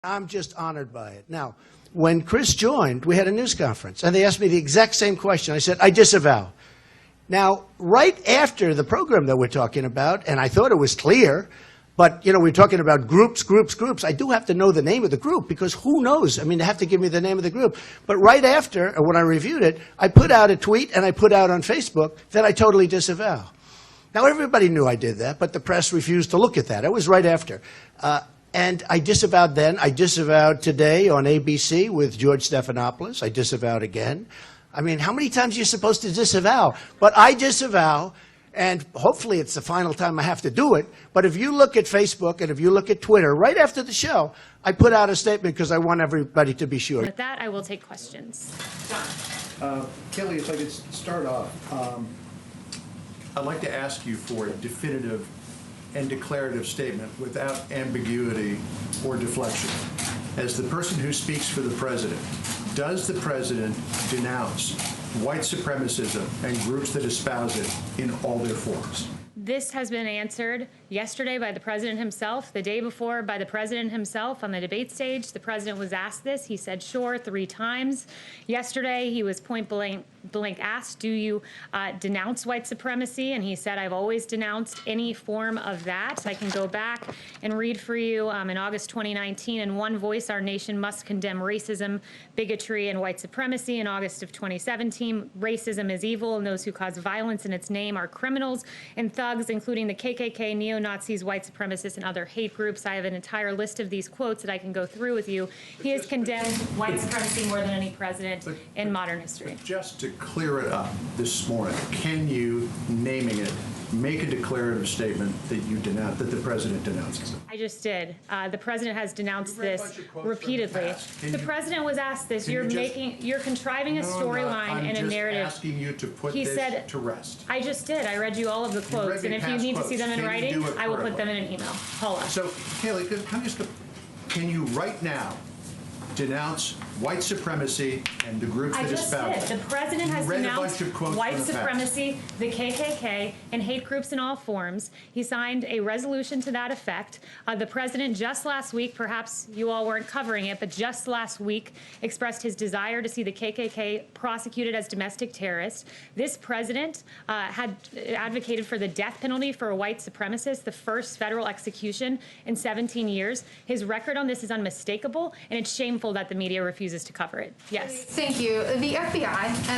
I'm just honored by it. Now, when Chris joined, we had a news conference, and they asked me the exact same question. I said, I disavow. Now, right after the program that we're talking about, and I thought it was clear, but, you know, we're talking about groups. I do have to know the name of the group, because who knows? I mean, they have to give me the name of the group. But right after, when I reviewed it, I put out a tweet, and I put out on Facebook that I totally disavow. Now, everybody knew I did that, but the press refused to look at that. It was right after. And I disavowed then. I disavowed today on ABC with George Stephanopoulos. I disavowed again. I mean, how many times are you supposed to disavow? But I disavow, and hopefully it's the final time I have to do it. But if you look at Facebook and if you look at Twitter, right after the show, I put out a statement because I want everybody to be sure. With that, I will take questions. Kelly, if I could start off, I'd like to ask you for a definitive and declarative statement without ambiguity or deflection. As the person who speaks for the president, does the president denounce white supremacism and groups that espouse it in all their forms? This has been answered yesterday by the president himself, the day before by the president himself on the debate stage. The president was asked this. He said, sure, 3 times. Yesterday, he was point blank asked, do you denounce white supremacy? And he said, I've always denounced any form of that. I can go back and read for you in August 2019, in one voice, our nation must condemn racism, bigotry, and white supremacy. In August of 2017, racism is evil, and those who cause violence in its name are criminals and thugs, including the KKK, neo-Nazis, white supremacists, and other hate groups. I have an entire list of these quotes that I can go through with you. He has condemned white supremacy more than any president in modern history. Just to clear it up this morning, can you, naming it, make a declarative statement that you denounce, that the president denounces it? I just did. The president has denounced this repeatedly. The president was asked this. You're contriving a storyline and a narrative. I'm just asking you to put this to rest. I just did. I read you all of the quotes, and if you need to see them in writing, I will put them in an email. Hold on. So, Kaylee, can you right now denounce white supremacy and the groups that espouse it? I just did. The president has denounced white supremacy, the KKK, and hate groups in all forms. He signed a resolution to that effect. The president just last week, perhaps you all weren't covering it, but just last week expressed his desire to see the KKK prosecuted as domestic terrorists. This president had advocated for the death penalty for a white supremacist, the first federal execution in 17 years. His record on this is unmistakable, and it's shameful that the media refuses to cover it. Yes. Thank you. The FBI